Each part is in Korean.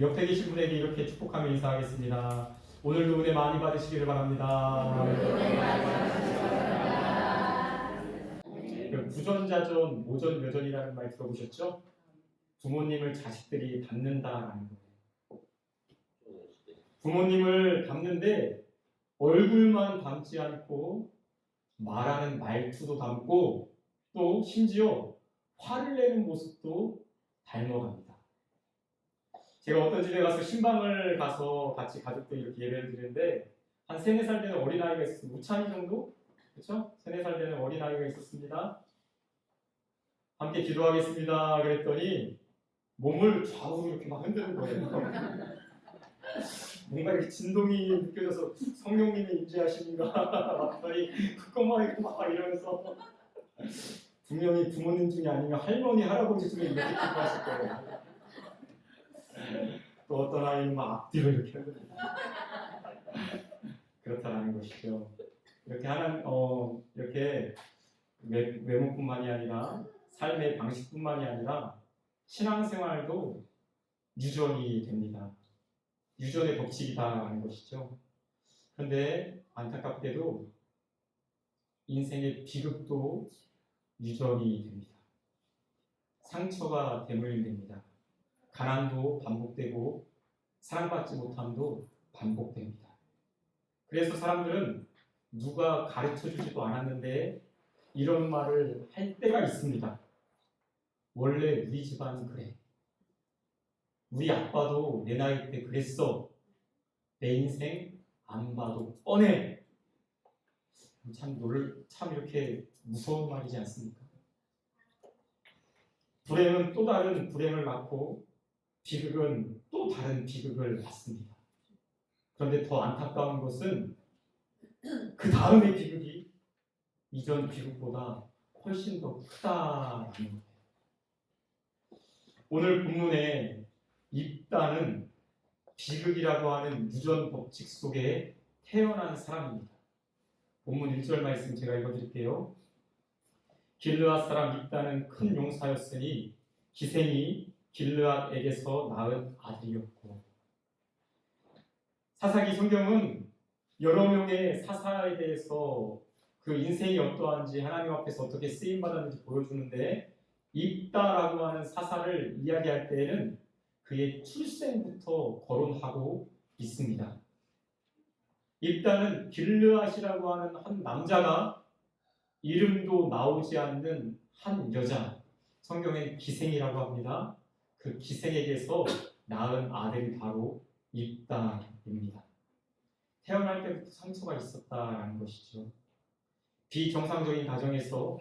옆에 계신 분에게 이렇게 축복하며 인사하겠습니다. 오늘도 은혜 많이 받으시기를 바랍니다. 부전자전, 모전여전이라는 말 들어보셨죠? 부모님을 자식들이 닮는다라는 거예요. 부모님을 닮는데 얼굴만 닮지 않고 말하는 말투도 닮고 또 심지어 화를 내는 모습도 닮아갑니다. 제가 어떤 집에 가서 신방을 가서 같이 가족들이 이렇게 예배를 드리는데 한 3, 4살 되는 어린아이가 있었습니다. 우찬이 정도? 그렇죠? 3, 4살 되는 어린아이가 있었습니다. 함께 기도하겠습니다. 그랬더니 몸을 좌우로 이렇게 막 흔드는 거예요. 뭔가 이렇게 진동이 느껴져서 성령님이 임재하시는가 봤더니 그것만 있고 막 이러면서 분명히 부모님 중에 아니면 할머니, 할아버지 중에 이렇게 기도하실 거예요. 또 어떤 아이는 막 앞뒤로 이렇게 흔듭니다. 그렇다라는 것이죠. 이렇게 이렇게 외모뿐만이 아니라 삶의 방식뿐만이 아니라 신앙생활도 유전이 됩니다. 유전의 법칙이다라는 것이죠. 그런데 안타깝게도 인생의 비극도 유전이 됩니다. 상처가 대물림됩니다. 가난도 반복되고 사랑받지 못함도 반복됩니다. 그래서 사람들은 누가 가르쳐주지도 않았는데 이런 말을 할 때가 있습니다. 원래 우리 집안은 그래. 우리 아빠도 내 나이 때 그랬어. 내 인생 안 봐도 뻔해. 참 이렇게 무서운 말이지 않습니까? 불행은 또 다른 불행을 낳고 비극은 또 다른 비극을 낳습니다. 그런데 더 안타까운 것은 그 다음의 비극이 이전 비극보다 훨씬 더 크다라는 거예요. 오늘 본문에 입다는 비극이라고 하는 유전 법칙 속에 태어난 사람입니다. 본문 1절 말씀 제가 읽어드릴게요. 길르앗 사람 입다는 큰 용사였으니 기생이 길르앗에게서 낳은 아들이었고. 사사기 성경은 여러 명의 사사에 대해서 그 인생이 어떠한지 하나님 앞에서 어떻게 쓰임받았는지 보여주는데 입다라고 하는 사사를 이야기할 때에는 그의 출생부터 거론하고 있습니다. 입다는 길르앗이라고 하는 한 남자가 이름도 나오지 않는 한 여자, 성경엔 기생이라고 합니다. 그 기생에게서 낳은 아들이 바로 입다입니다. 태어날 때부터 상처가 있었다라는 것이죠. 비정상적인 가정에서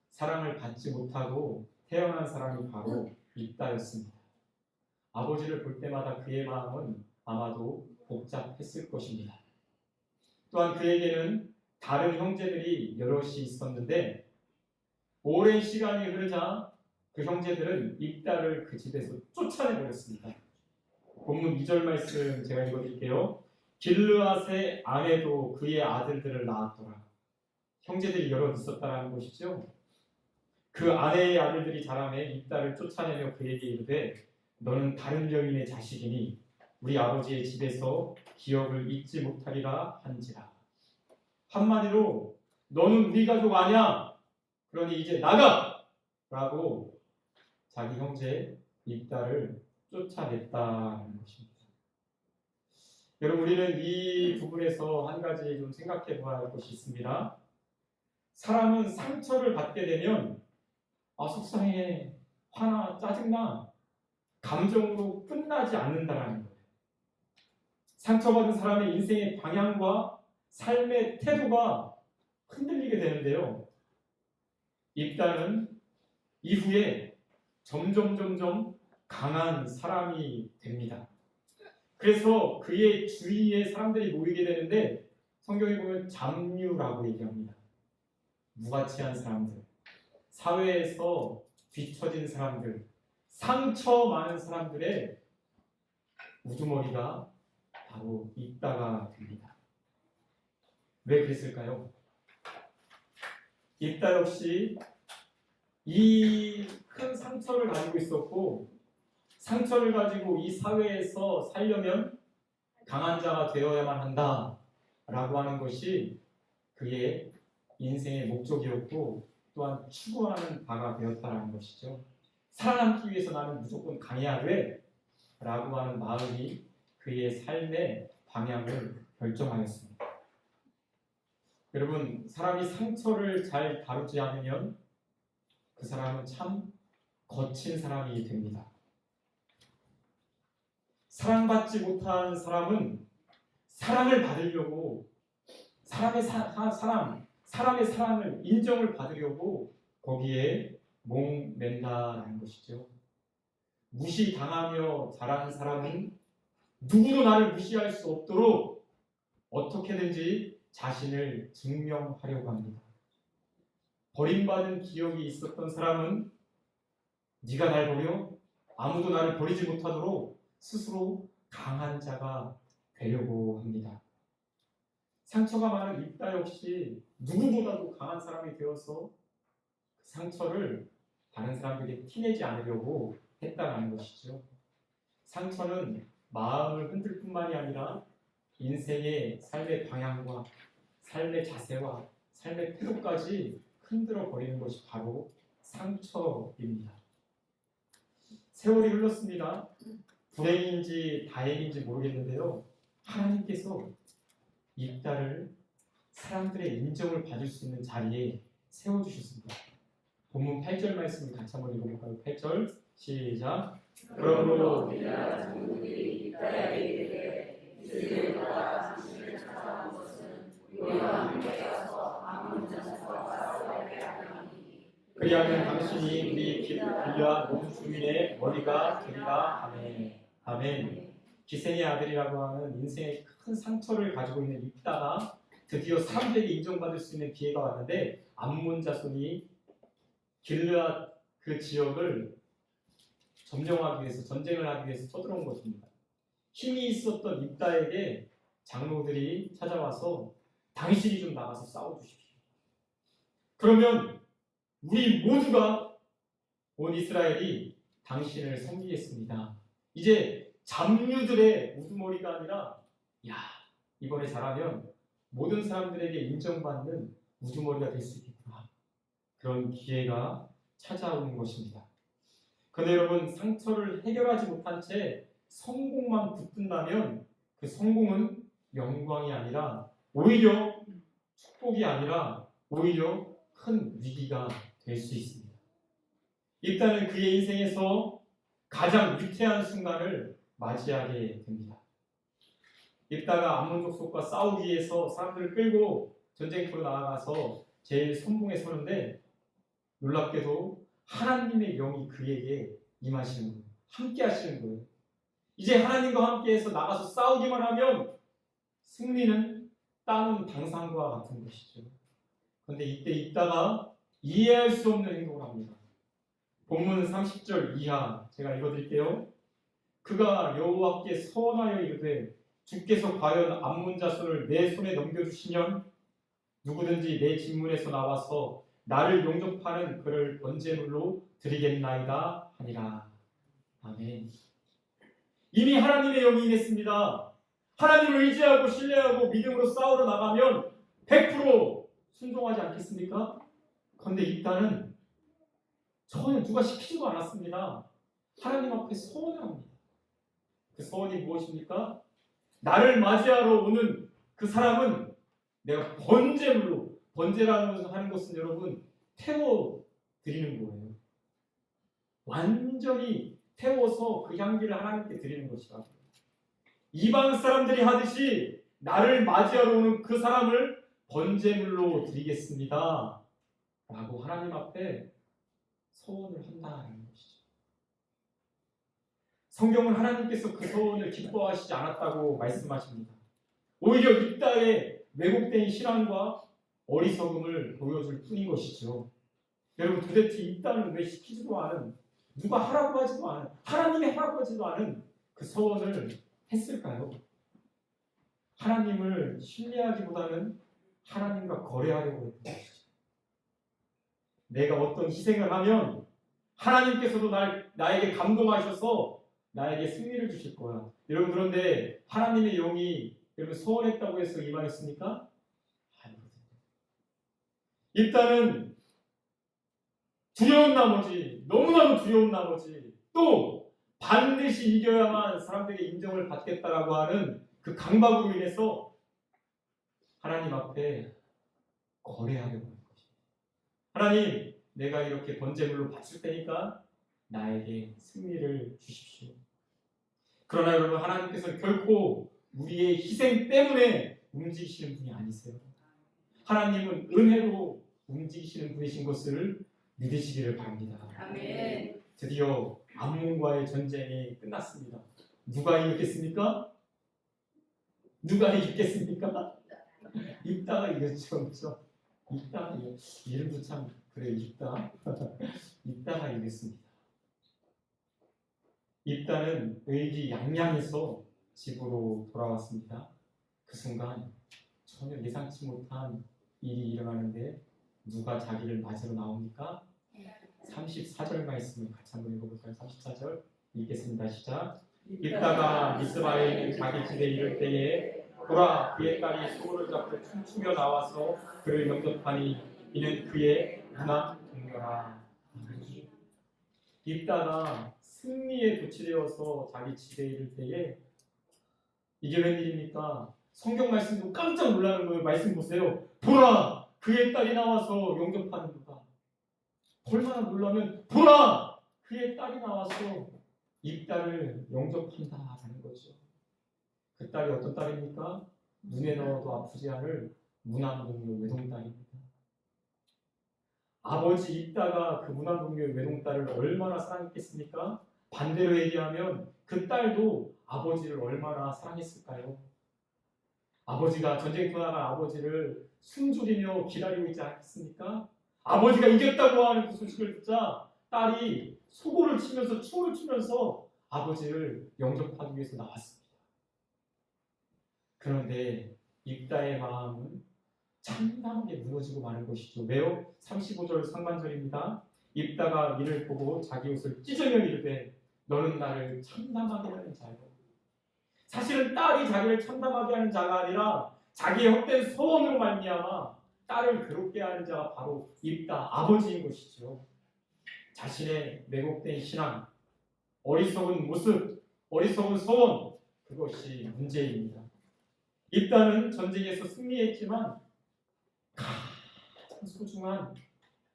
사랑을 받지 못하고 태어난 사람이 바로 입다였습니다. 아버지를 볼 때마다 그의 마음은 아마도 복잡했을 것입니다. 또한 그에게는 다른 형제들이 여럿이 있었는데 오랜 시간이 흐르자 그 형제들은 입다를 그 집에서 쫓아내버렸습니다. 본문 2절 말씀 제가 읽어드릴게요. 길르앗의 아내도 그의 아들들을 낳았더라. 형제들이 여럿 있었다라는 것이죠. 그 아내의 아들들이 자라매 입다를 쫓아내며 그에게 이르되 너는 다른 여인의 자식이니 우리 아버지의 집에서 기업을 잊지 못하리라 한지라. 한마디로 너는 우리 가족 아니야. 그러니 이제 나가! 라고 자기 형제 입다를 쫓아냈다는 것입니다. 여러분, 우리는 이 부분에서 한 가지 좀 생각해 봐야 할 것이 있습니다. 사람은 상처를 받게 되면 속상해, 화나, 짜증나 감정으로 끝나지 않는다는 거예요. 상처받은 사람의 인생의 방향과 삶의 태도가 흔들리게 되는데요. 입다는 이후에 점점 강한 사람이 됩니다. 그래서 그의 주위에 사람들이 모이게 되는데 성경에 보면 잡류라고 얘기합니다. 무가치한 사람들, 사회에서 뒤처진 사람들, 상처 많은 사람들의 우두머리가 바로 입다가 됩니다. 왜 그랬을까요? 입다 역시 이 큰 상처를 가지고 있었고 상처를 가지고 이 사회에서 살려면 강한 자가 되어야만 한다 라고 하는 것이 그의 인생의 목적이었고 또한 추구하는 바가 되었다는 것이죠. 살아남기 위해서 나는 무조건 강해야 돼 라고 하는 마음이 그의 삶의 방향을 결정하였습니다. 여러분, 사람이 상처를 잘 다루지 않으면 그 사람은 참 거친 사람이 됩니다. 사랑받지 못한 사람은 사랑을 받으려고 사람의 사랑을 인정을 받으려고 거기에 목맨다라는 것이죠. 무시당하며 자란 사람은 누구도 나를 무시할 수 없도록 어떻게든지 자신을 증명하려고 합니다. 버림받은 기억이 있었던 사람은 네가 날 버려? 아무도 나를 버리지 못하도록 스스로 강한 자가 되려고 합니다. 상처가 많은 입다 역시 누구보다도 강한 사람이 되어서 그 상처를 다른 사람들에게 티내지 않으려고 했다는 것이죠. 상처는 마음을 흔들 뿐만이 아니라 인생의 삶의 방향과 삶의 자세와 삶의 태도까지 흔들어 버리는 것이 바로 상처입니다. 세월이 흘렀습니다. 불행인지 다행인지 모르겠는데요. 하나님께서 입다를 사람들의 인정을 받을 수 있는 자리에 세워주셨습니다. 본문 8절 말씀을 같이 한번 읽어볼까요? 8절 시작. 그러므로 우리가 전국이 입다에게 이르되 이스라엘과 당신을 찾아온 것은 우리와 함께 가서 아몬 자손과 싸우게 하리니 그리하면 당신이 우리 길르앗 모든 주민의 머리가 되리라. 아멘. 아멘. 기생의 아들이라고 하는 인생의 큰 상처를 가지고 있는 입다가 드디어 사람들에게 인정받을 수 있는 기회가 왔는데 암몬 자손이 길르앗 그 지역을 점령하기 위해서 전쟁을 하기 위해서 쳐들어온 것입니다. 힘이 있었던 입다에게 장로들이 찾아와서 당신이 좀 나가서 싸워주십시오. 그러면 우리 모두가 온 이스라엘이 당신을 섬기겠습니다. 이제 잡류들의 우두머리가 아니라 야 이번에 잘하면 모든 사람들에게 인정받는 우두머리가 될 수 있겠구나. 그런 기회가 찾아오는 것입니다. 그런데 여러분 상처를 해결하지 못한 채 성공만 붙든다면 그 성공은 영광이 아니라 오히려 축복이 아니라 오히려 큰 위기가 될 수 있습니다. 일단은 그의 인생에서 가장 위태한 순간을 맞이하게 됩니다. 입다가 암몬 족속과 싸우기 위해서 사람들을 끌고 전쟁터로 나아가서 제일 선봉에 서는데 놀랍게도 하나님의 영이 그에게 임하시는 거예요. 함께 하시는 거예요. 이제 하나님과 함께해서 나가서 싸우기만 하면 승리는 따놓은 당상과 같은 것이죠. 그런데 이때 입다가 이해할 수 없는 행동을 합니다. 본문 30절 이하 제가 읽어드릴게요. 그가 여호와께 서원하여 이르되 주께서 과연 암몬 자손을 내 손에 넘겨주시면 누구든지 내 진문에서 나와서 나를 용접하는 그를 번제물로 드리겠나이다 하니라. 아멘. 이미 하나님의 영이 임했습니다. 하나님을 의지하고 신뢰하고 믿음으로 싸우러 나가면 100% 순종하지 않겠습니까? 그런데 입다는 전혀 누가 시키지도 않았습니다. 하나님 앞에 서원을 합니다. 그 서원이 무엇입니까? 나를 맞이하러 오는 그 사람은 내가 번제물로, 번제라는 하는 것은 여러분 태워 드리는 거예요. 완전히 태워서 그 향기를 하나님께 드리는 것이다. 이방 사람들이 하듯이 나를 맞이하러 오는 그 사람을 번제물로 드리겠습니다. 라고 하나님 앞에 서원을 한다는 것이죠. 성경은 하나님께서 그 서원을 기뻐하시지 않았다고 말씀하십니다. 오히려 입다의 왜곡된 신앙과 어리석음을 보여줄 뿐인 것이죠. 여러분 도대체 입다는 왜 시키지도 않은, 누가 하라고 하지도 않은, 하나님이 하라고 하지도 않은 그 서원을 했을까요? 하나님을 신뢰하기보다는 하나님과 거래하려고 했던 것이죠. 내가 어떤 희생을 하면 하나님께서도 나에게 감동하셔서 나에게 승리를 주실 거야. 여러분 그런데 하나님의 영이 여러분 소원했다고 해서 임하였습니까? 아니거든요. 일단은 두려운 나머지 너무나도 두려운 나머지 또 반드시 이겨야만 사람들에게 인정을 받겠다라고 하는 그 강박으로 인해서 하나님 앞에 거래하려고 하는 것입니다. 하나님, 내가 이렇게 번제물로 바칠 테니까 나에게 승리를 주십시오. 그러나 여러분, 하나님께서는 결코 우리의 희생 때문에 움직이시는 분이 아니세요. 하나님은 은혜로 움직이시는 분이신 것을 믿으시기를 바랍니다. 아멘. 드디어 암몬과의 전쟁이 끝났습니다. 누가 이겼겠습니까? 누가 이겼겠습니까? 입다가 이겼죠. 그렇죠? 입다가 이름도 참 그래, 입다. 입다가 이겼습니다. 입다는 의기양양해서 집으로 돌아왔습니다. 그 순간 전혀 예상치 못한 일이 일어나는데 누가 자기를 맞으러 나옵니까? 34절 말씀을 같이 한번 읽어볼까요? 34절 읽겠습니다. 시작. 입다가 미스바에 있는 자기 집에 이를 때에 보라, 그의 딸이 소를 잡고 춤추며 나와서 그를 영접하니 이는 그의 누나 동료라. 입다가 승리에 도취되어서 자기 집에 이를 때에 이게 웬일입니까? 성경 말씀도 깜짝 놀라는 거예요. 말씀 보세요. 보라, 그의 딸이 나와서 영접하는구나. 얼마나 놀라면 보라, 그의 딸이 나와서 입다를 영접한다라는 거죠. 그 딸이 어떤 딸입니까? 눈에 넣어도 아프지 않을 무난동료 외동딸입니다. 아버지 입다가 그 무난동료 외동딸을 얼마나 사랑했겠습니까? 반대로 얘기하면 그 딸도 아버지를 얼마나 사랑했을까요? 아버지가 전쟁터 나간 아버지를 숨죽이며 기다리고 있지 않겠습니까? 아버지가 이겼다고 하는 그 소식을 듣자 딸이 소고를 치면서 춤을 추면서 아버지를 영접하기 위해서 나왔습니다. 그런데 입다의 마음은 참담하게 무너지고 마는 것이죠. 왜요? 35절 상반절입니다. 입다가 이를 보고 자기 옷을 찢으며 이르되 너는 나를 참담하게 하는 자요. 사실은 딸이 자기를 참담하게 하는 자가 아니라 자기의 헛된 소원으로 말미암아 딸을 괴롭게 하는 자가 바로 입다 아버지인 것이죠. 자신의 왜곡된 신앙, 어리석은 모습, 어리석은 소원, 그것이 문제입니다. 입다는 전쟁에서 승리했지만 가장 소중한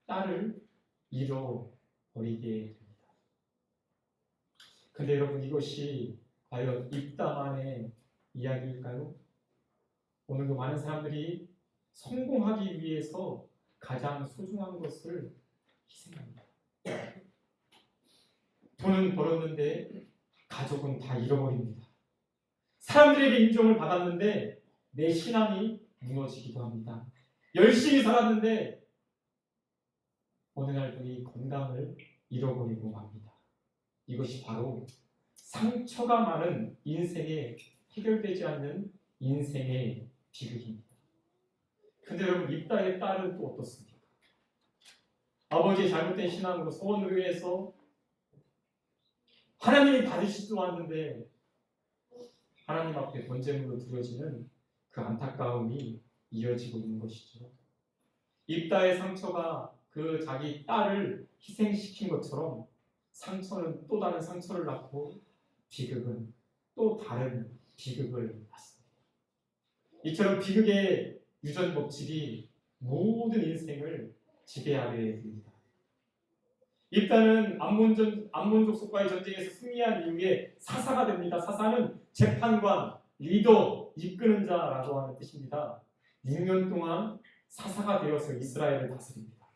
딸을 잃어버리게 됩니다. 근데 여러분, 이것이 과연 입다만의 이야기일까요? 오늘도 많은 사람들이 성공하기 위해서 가장 소중한 것을 희생합니다. 돈은 벌었는데 가족은 다 잃어버립니다. 사람들에게 인정을 받았는데 내 신앙이 무너지기도 합니다. 열심히 살았는데 어느 날 우리 건강을 잃어버리고 맙니다. 이것이 바로 상처가 많은 인생에 해결되지 않는 인생의 비극입니다. 근데 여러분, 입다의 딸은 또 어떻습니까? 아버지의 잘못된 신앙으로 소원으로 인해서 하나님이 받으시지도 않는데 하나님 앞에 번제물로 드려지는 그 안타까움이 이어지고 있는 것이죠. 입다의 상처가 그 자기 딸을 희생시킨 것처럼 상처는 또 다른 상처를 낳고 비극은 또 다른 비극을 낳습니다. 이처럼 비극의 유전 법칙이 모든 인생을 지배하게 됩니다. 입다는 암몬 족속과의 전쟁에서 승리한 이후에 사사가 됩니다. 사사는 재판관, 리더, 이끄는 자라고 하는 뜻입니다. 6년 동안 사사가 되어서 이스라엘을 다스립니다.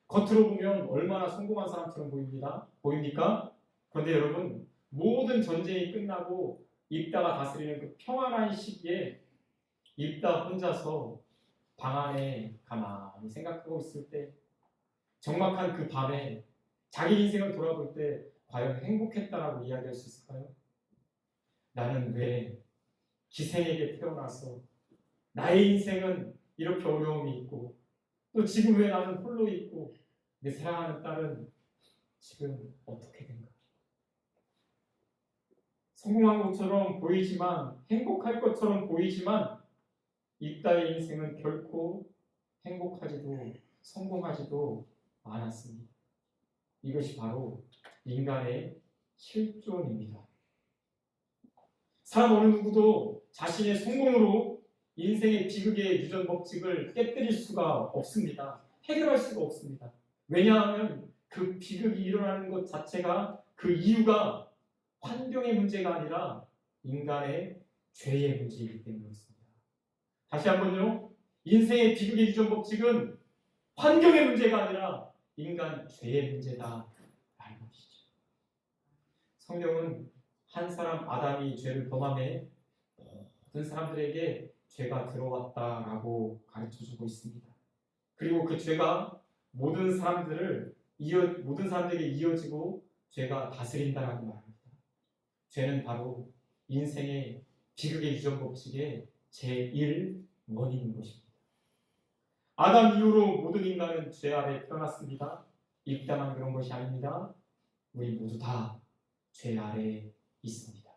겉으로 보면 얼마나 성공한 사람처럼 보입니까? 그런데 여러분, 모든 전쟁이 끝나고 입다가 다스리는 그 평안한 시기에 입다 혼자서 방 안에 가만히 생각하고 있을 때, 적막한 그 밤에 자기 인생을 돌아볼 때 과연 행복했다라고 이야기할 수 있을까요? 나는 왜 기생에게 태어나서 나의 인생은 이렇게 어려움이 있고 또 지금 왜 나는 홀로 있고 내 사랑하는 딸은 지금 어떻게 된가? 성공한 것처럼 보이지만, 행복할 것처럼 보이지만 이따의 인생은 결코 행복하지도 성공하지도 않았습니다. 이것이 바로 인간의 실존입니다. 사람 어느 누구도 자신의 성공으로 인생의 비극의 유전 법칙을 깨뜨릴 수가 없습니다. 해결할 수가 없습니다. 왜냐하면 그 비극이 일어나는 것 자체가, 그 이유가 환경의 문제가 아니라 인간의 죄의 문제이기 때문이었습니다. 다시 한번요. 인생의 비극의 유전 법칙은 환경의 문제가 아니라 인간 죄의 문제다 라는 것이죠. 성경은 한 사람 아담이 죄를 범함에 모든 사람들에게 죄가 들어왔다라고 가르쳐주고 있습니다. 그리고 그 죄가 모든 사람들에게 이어지고 죄가 다스린다라고 말합니다. 죄는 바로 인생의 비극의 유전 법칙의 제1원인인 것입니다. 아담 이후로 모든 인간은 죄 아래 태어났습니다. 입다만 그런 것이 아닙니다. 우리 모두 다 죄 아래에 있습니다.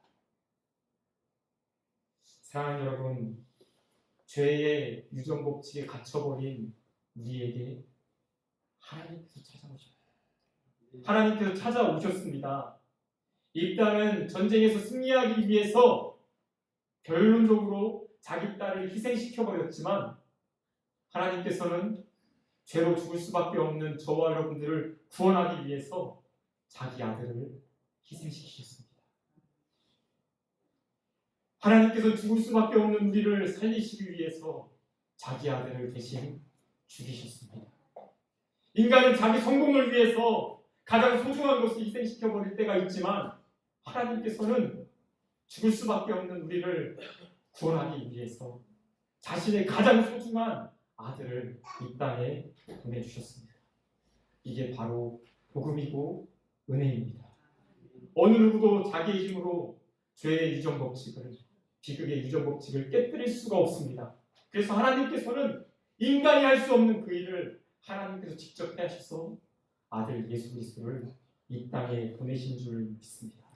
사랑하는 여러분, 죄의 유전 법칙에 갇혀버린 우리에게 하나님께서 찾아오셨습니다. 하나님께서 찾아오셨습니다. 입다는 전쟁에서 승리하기 위해서 결론적으로 자기 딸을 희생시켜버렸지만, 하나님께서는 죄로 죽을 수밖에 없는 저와 여러분들을 구원하기 위해서 자기 아들을 희생시키셨습니다. 하나님께서 죽을 수밖에 없는 우리를 살리시기 위해서 자기 아들을 대신 죽이셨습니다. 인간은 자기 성공을 위해서 가장 소중한 것을 희생시켜버릴 때가 있지만, 하나님께서는 죽을 수밖에 없는 우리를 구원하기 위해서 자신의 가장 소중한 아들을 이 땅에 보내주셨습니다. 이게 바로 복음이고 은혜입니다. 어느 누구도 자기의 힘으로 죄의 유전 법칙을, 비극의 유전 법칙을 깨뜨릴 수가 없습니다. 그래서 하나님께서는 인간이 할 수 없는 그 일을 하나님께서 직접 하셔서 아들 예수 그리스도를 이 땅에 보내신 줄 믿습니다.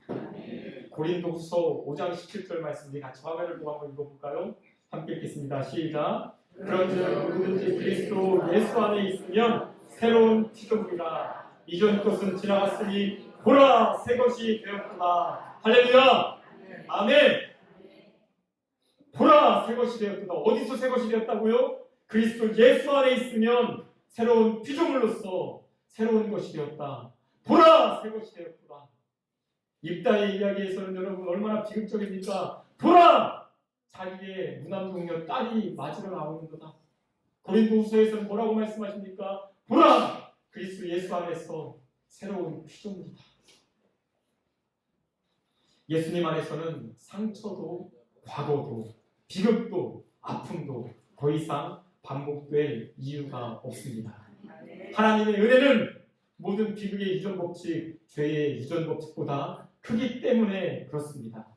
고린도후서 5장 17절 말씀, 우리 같이 화면을 보고 한번 읽어볼까요? 함께 읽겠습니다. 시작. 그런즉 누구든지 그리스도 예수 안에 있으면 새로운 피조물이라. 이전 것은 지나갔으니 보라 새 것이 되었구나. 할렐루야. 아멘. 보라 새 것이 되었구나. 어디서 새 것이 되었다고요? 그리스도 예수 안에 있으면 새로운 피조물로서 새로운 것이 되었다. 보라 새 것이 되었구나. 입다의 이야기에서는 여러분 얼마나 비극적입니까? 보라! 자기의 무남동녀 딸이 맞으러 나오는 거다. 고린도후서에서는 뭐라고 말씀하십니까? 보라! 그리스도 예수 안에서 새로운 피조물이다. 예수님 안에서는 상처도 과거도 비극도 아픔도 더 이상 반복될 이유가 없습니다. 하나님의 은혜는 모든 비극의 유전 법칙, 죄의 유전 법칙보다 크기 때문에 그렇습니다.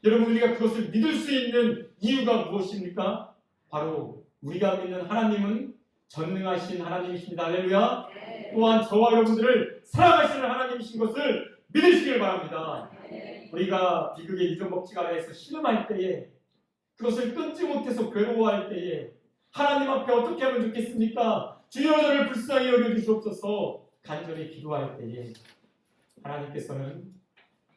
여러분, 우리가 그것을 믿을 수 있는 이유가 무엇입니까? 바로 우리가 믿는 하나님은 전능하신 하나님이십니다. 할렐루야. 또한 저와 여러분들을 사랑하시는 하나님이신 것을 믿으시길 바랍니다. 우리가 비극의 유전 법칙 아래에서 신음할 때에, 그것을 끊지 못해서 괴로워할 때에 하나님 앞에 어떻게 하면 좋겠습니까? 주여 저를 불쌍히 여겨주시옵소서 간절히 기도할 때에 하나님께서는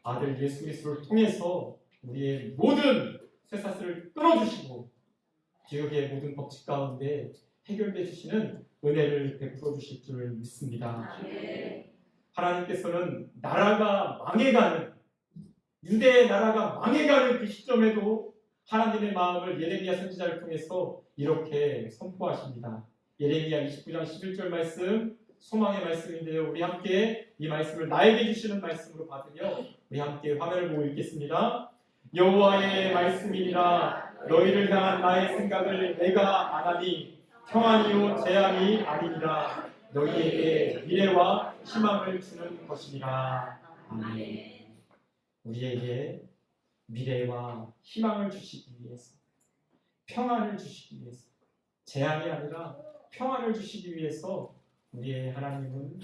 아들 예수 그리스도를 통해서 우리의 모든 쇠사슬을 끊어주시고 기억의 모든 법칙 가운데 해결해 주시는 은혜를 베풀어 주실 줄 믿습니다. 하나님께서는 나라가 망해가는, 유대의 나라가 망해가는 그 시점에도 하나님의 마음을 예레미야 선지자를 통해서 이렇게 선포하십니다. 예레미야 29장 11절 말씀, 소망의 말씀인데요. 우리 함께 이 말씀을 나에게 주시는 말씀으로 받으며 우리 함께 화면을 보고 읽겠습니다. 여호와의 말씀이니라. 너희를 향한 나의 생각을 내가 아나니 평안이요 재앙이 아니니라. 너희에게 미래와 희망을 주는 것이니라. 아멘. 우리에게 미래와 희망을 주시기 위해서, 평안을 주시기 위해서, 재앙이 아니라 평안을 주시기 위해서 우리의 하나님은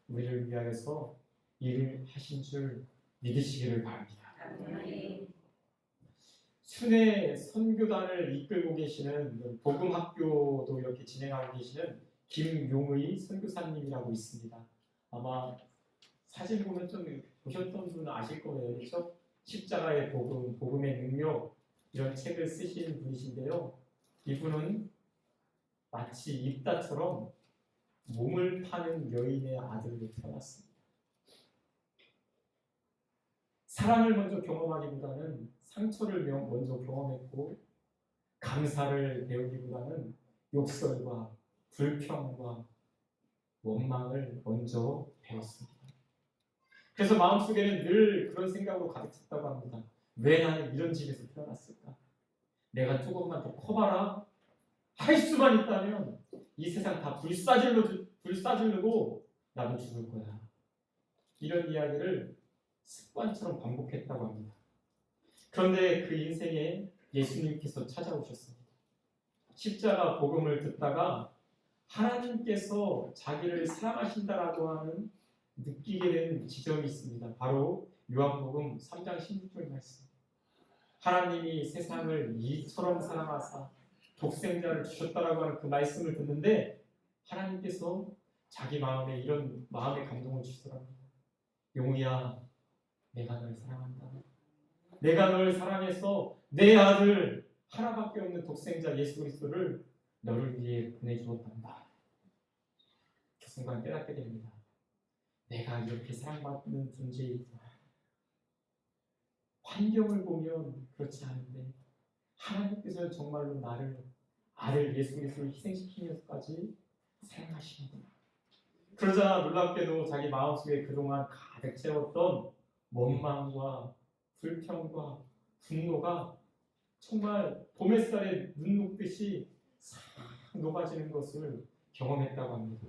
우리를 위하여서 일을 하신 줄 믿으시기를 바랍니다. 순회 선교단을 이끌고 계시는 복음학교도 이렇게 진행하고 계시는 김용의 선교사님이라고 있습니다. 아마 사진 보면 좀 보셨던 분은 아실 거예요. 그렇죠? 십자가의 복음, 복음의 능력 이런 책을 쓰신 분이신데요. 이분은 마치 입다처럼 몸을 파는 여인의 아들로 태어났습니다. 사랑을 먼저 경험하기보다는 상처를 먼저 경험했고 감사를 배우기보다는 욕설과 불평과 원망을 먼저 배웠습니다. 그래서 마음속에는 늘 그런 생각으로 가득 찼다고 합니다. 왜 나는 이런 집에서 태어났을까? 내가 조금만 더 커봐라. 할 수만 있다면 이 세상 다 불사질르고 나도 죽을 거야. 이런 이야기를 습관처럼 반복했다고 합니다. 그런데 그 인생에 예수님께서 찾아오셨습니다. 십자가 복음을 듣다가 하나님께서 자기를 사랑하신다라고 하는 느끼게 된 지점이 있습니다. 바로 요한복음 3장 16절 말씀. 하나님이 세상을 이처럼 사랑하사 독생자를 주셨다라고 하는 그 말씀을 듣는데 하나님께서 자기 마음에 이런 마음의 감동을 주시더랍니다. 용우야, 내가 널 사랑한다. 내가 널 사랑해서 내 아들 하나밖에 없는 독생자 예수 그리스도를 너를 위해 보내주었단다. 그 순간 깨닫게 됩니다. 내가 이렇게 사랑받는 존재이구나. 환경을 보면 그렇지 않은데 하나님께서는 정말로 나를 아들 예수 그리스도를 희생시키면서까지 사랑하시는구나. 그러자 놀랍게도 자기 마음속에 그동안 가득 채웠던 원망과 불평과 분노가 정말 봄햇살에 눈 녹듯이 싹 녹아지는 것을 경험했다고 합니다.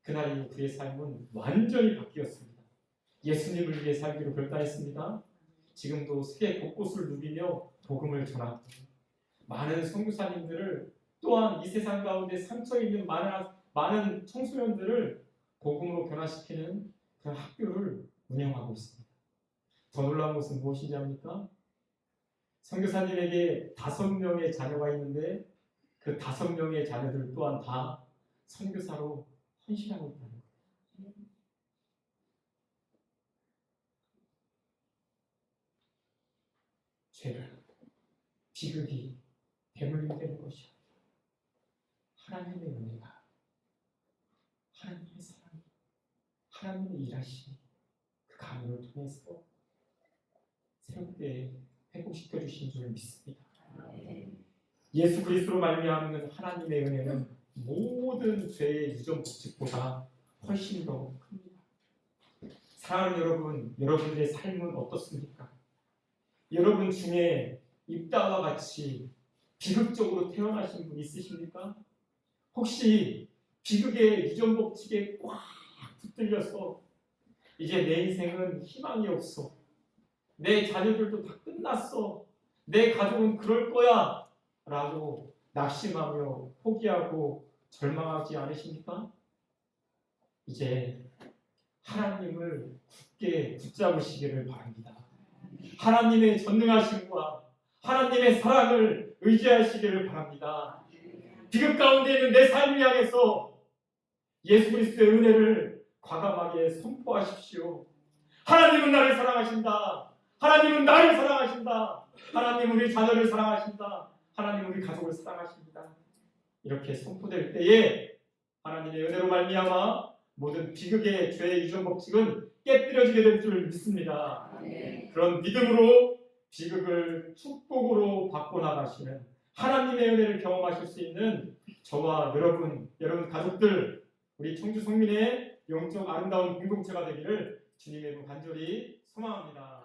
그날 이후 그의 삶은 완전히 바뀌었습니다. 예수님을 위해 살기로 결단했습니다. 지금도 세계 곳곳을 누비며 복음을 전하고 많은 선교사님들을 또한 이 세상 가운데 상처 있는 많은 청소년들을 복음으로 변화시키는 그런 학교를 운영하고 있습니다. 더 놀라운 것은 무엇인지 압니까? 선교사님에게 5명의 자녀가 있는데 그 5명의 자녀들 또한 다 선교사로 헌신하고 있다는 거예요. 죄를, 비극이 대물림되는 것이 아니라 하나님의 은혜가, 하나님의 사랑이, 하나님의 일하심이 그 가문을 통해서 새롭게 회복시켜 주신 줄 믿습니다. 예수 그리스도로 말미암는 하나님의 은혜는 모든 죄의 유전 법칙보다 훨씬 더 큽니다. 사랑하는 여러분, 여러분들의 삶은 어떻습니까? 여러분 중에 입다와 같이 비극적으로 태어나신 분 있으십니까? 혹시 비극의 유전 법칙에 꽉 붙들려서 이제 내 인생은 희망이 없어, 내 자녀들도 다 끝났어, 내 가족은 그럴 거야 라고 낙심하며 포기하고 절망하지 않으십니까? 이제 하나님을 굳게 붙잡으시기를 바랍니다. 하나님의 전능하심과 하나님의 사랑을 의지하시기를 바랍니다. 비극 가운데 있는 내 삶을 향해서 예수 그리스도의 은혜를 과감하게 선포하십시오. 하나님은 나를 사랑하신다. 하나님은 나를 사랑하신다. 하나님은 우리 자녀를 사랑하신다. 하나님은 우리 가족을 사랑하십니다. 이렇게 선포될 때에 하나님의 은혜로 말미암아 모든 비극의 죄의 유전 법칙은 깨뜨려지게 될 줄 믿습니다. 그런 믿음으로 비극을 축복으로 바꿔나가시는 하나님의 은혜를 경험하실 수 있는 저와 여러분 가족들, 우리 청주 성민의 영적 아름다운 공동체가 되기를 주님의 이름으로 간절히 소망합니다.